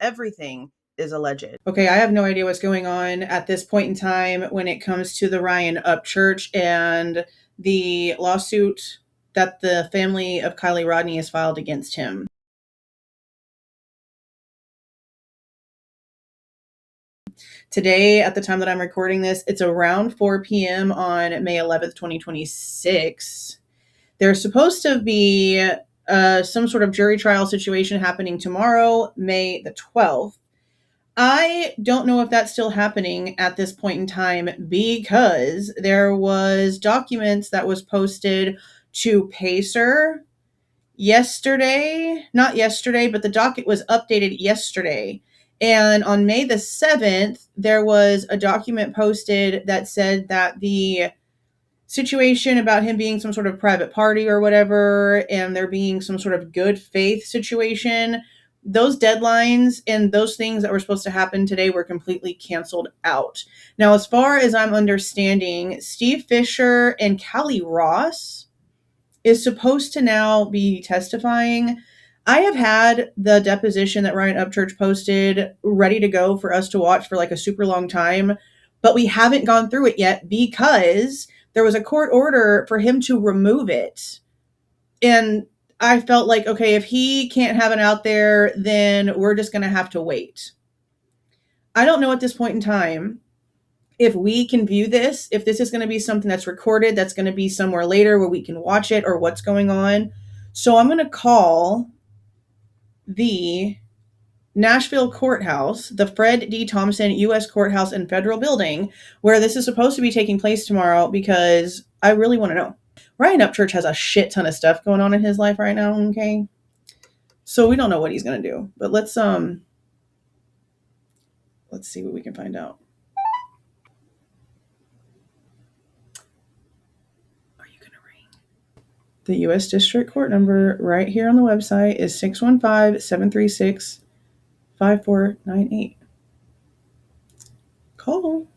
Everything is alleged. Okay, I have no idea what's going on at this point in time when it comes to the Ryan Upchurch and the lawsuit that the family of Kiely Rodni has filed against him. Today, at the time that I'm recording this, it's around 4 p.m. on May 11th, 2026. There's supposed to be some sort of jury trial situation happening tomorrow, May the 12th. I don't know if that's still happening at this point in time because there was documents that was posted to Pacer yesterday, not yesterday, but the docket was updated yesterday. And on May the 7th, there was a document posted that said that the situation about him being some sort of private party or whatever, and there being some sort of good faith situation, those deadlines and those things that were supposed to happen today were completely canceled out. Now, as far as I'm understanding, Steve Fisher and Callie Ross is supposed to now be testifying. I have had the deposition that Ryan Upchurch posted ready to go for us to watch for like a super long time, but we haven't gone through it yet because there was a court order for him to remove it. And I felt like, okay, if he can't have it out there, then we're just going to have to wait. I don't know at this point in time if we can view this, if this is going to be something that's recorded, that's going to be somewhere later where we can watch it or what's going on. So I'm going to call the Nashville courthouse, the Fred D. Thompson U.S. Courthouse and Federal Building, where this is supposed to be taking place tomorrow, because I really want to know. Ryan Upchurch has a shit ton of stuff going on in his life right now, okay? So we don't know what he's going to do. But let's see what we can find out. The U.S. District Court number right here on the website is 615-736-5498. Call.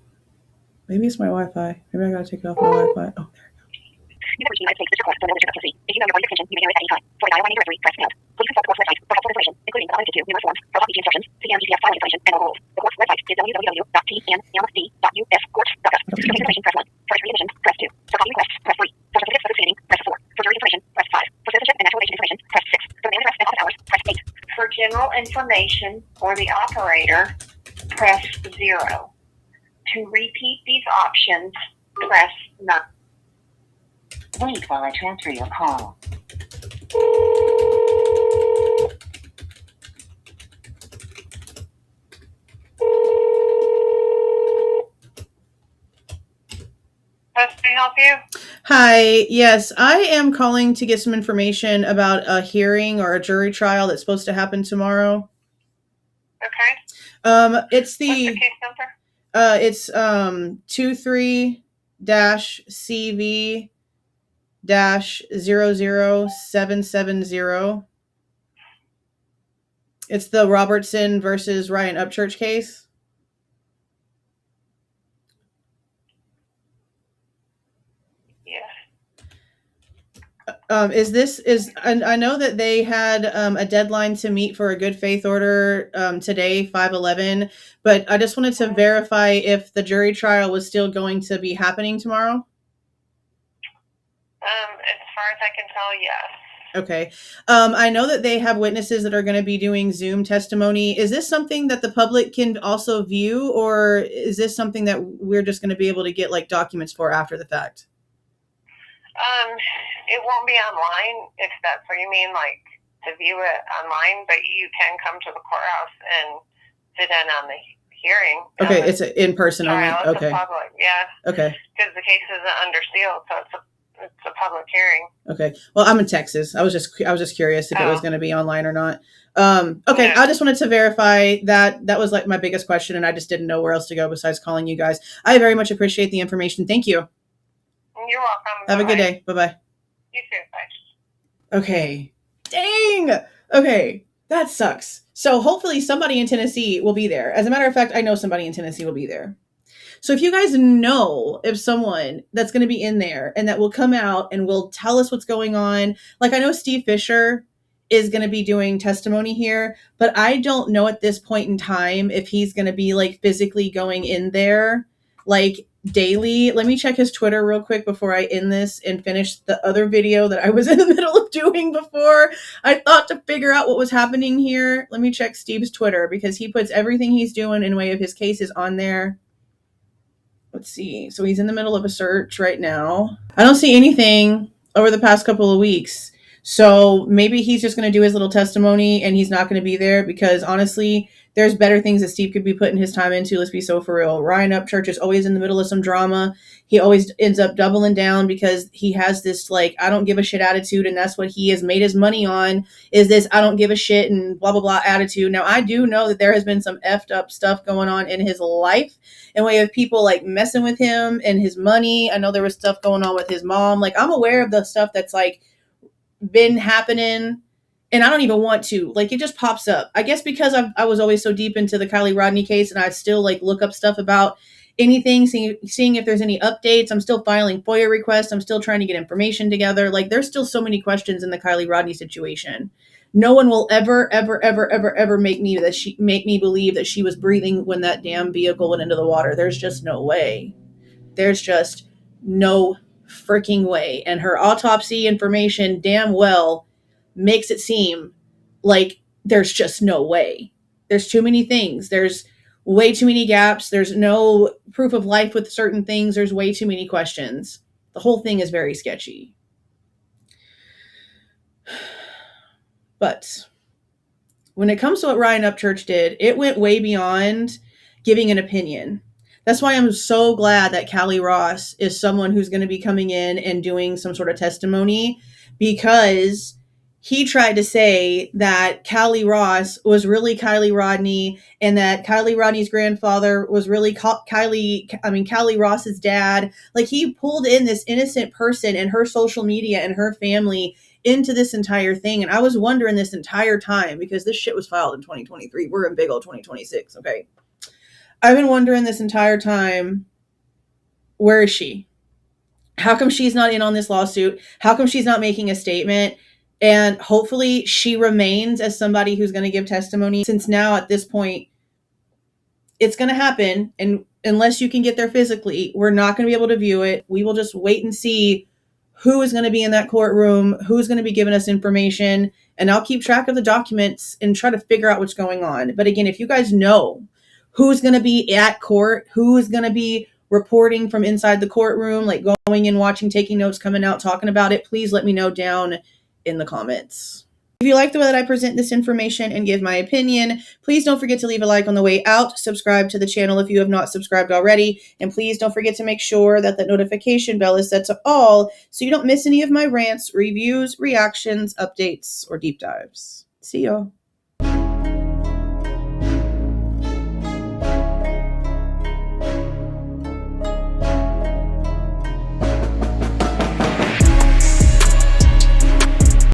Maybe it's my Wi-Fi. Maybe I gotta take it off my Wi-Fi. Oh, there we go. You never United States District Court for another district custody. If you know your attention, you may hear it at any time. For a dial-by directory, press pound. Please consult the court's website for helpful information, including the limited to numerous forms, pro-prosecution instructions, CMDCF filing information, and rules. The court's website is www.tnmc.uscourt.gov. For jury information, press 1. For readmission, press 2. For copy requests, press 3. For certificates of standing, press 4. For jury information, press 5. For citizenship and naturalization information, press 6. For mailing address and office hours, press 8. For general information or the operator, press 0. To repeat these options, press 9. Wait while I transfer your call. How can I help you? Hi, yes, I am calling to get some information about a hearing or a jury trial that's supposed to happen tomorrow. Okay. It's the What's the case number? It's 23-CV-00770. It's the Robertson versus Ryan Upchurch case. I know that they had a deadline to meet for a good faith order today, 5/11, but I just wanted to verify if the jury trial was still going to be happening tomorrow. As far as I can tell, yes. Okay. I know that they have witnesses that are going to be doing Zoom testimony. Is this something that the public can also view, or is this something that we're just going to be able to get like documents for after the fact? It won't be online, if that's what you mean, like to view it online, but you can come to the courthouse and sit in on the hearing. Okay, it's in person only. Okay. It's public, yeah. Okay. Because the case isn't under seal, so it's a public hearing. Okay. Well, I'm in Texas. I was just curious if it was going to be online or not. Okay. Yeah. I just wanted to verify that. That was like my biggest question, and I just didn't know where else to go besides calling you guys. I very much appreciate the information. Thank you. You're welcome. Have a good day. Bye-bye. You too. Bye. Okay. Dang. Okay. That sucks. So hopefully somebody in Tennessee will be there. As a matter of fact, I know somebody in Tennessee will be there. So if you guys know if someone that's going to be in there and that will come out and will tell us what's going on, like I know Steve Fisher is going to be doing testimony here, but I don't know at this point in time if he's going to be like physically going in there like daily. Let me check his Twitter real quick before I end this and finish the other video that I was in the middle of doing before I thought to figure out what was happening here. Let me check Steve's Twitter because he puts everything he's doing in way of his cases on there. Let's see. So he's in the middle of a search right now. I don't see anything over the past couple of weeks. So maybe he's just going to do his little testimony and he's not going to be there because honestly, there's better things that Steve could be putting his time into. Let's be so for real. Ryan Upchurch is always in the middle of some drama. He always ends up doubling down because he has this like, I don't give a shit attitude. And that's what he has made his money on is this, I don't give a shit and blah, blah, blah attitude. Now I do know that there has been some effed up stuff going on in his life in way of people like messing with him and his money. I know there was stuff going on with his mom. Like I'm aware of the stuff that's like been happening and I don't even want to, like, it just pops up. I guess because I was always so deep into the Kiely Rodni case and I still like look up stuff about anything, seeing if there's any updates. I'm still filing FOIA requests. I'm still trying to get information together. Like there's still so many questions in the Kiely Rodni situation. No one will ever make me believe that she was breathing when that damn vehicle went into the water. There's just no way. There's just no freaking way. And her autopsy information damn well makes it seem like there's just no way. There's too many things. There's way too many gaps. There's no proof of life with certain things. There's way too many questions. The whole thing is very sketchy. But when it comes to what Ryan Upchurch did, it went way beyond giving an opinion. That's why I'm so glad that Callie Ross is someone who's going to be coming in and doing some sort of testimony, because he tried to say that Callie Ross was really Kiely Rodni and that Kiely Rodni's grandfather was really Callie Ross's dad. Like he pulled in this innocent person and her social media and her family into this entire thing. And I was wondering this entire time, because this shit was filed in 2023. We're in big old 2026. Okay. I've been wondering this entire time, where is she? How come she's not in on this lawsuit? How come she's not making a statement? And hopefully she remains as somebody who's going to give testimony, since now at this point, it's going to happen. And unless you can get there physically, we're not going to be able to view it. We will just wait and see who is going to be in that courtroom, who's going to be giving us information. And I'll keep track of the documents and try to figure out what's going on. But again, if you guys know who's going to be at court, who is going to be reporting from inside the courtroom, like going in, watching, taking notes, coming out, talking about it, please let me know down in the comments. If you like the way that I present this information and give my opinion, please don't forget to leave a like on the way out, subscribe to the channel if you have not subscribed already, and please don't forget to make sure that the notification bell is set to all so you don't miss any of my rants, reviews, reactions, updates, or deep dives. See y'all.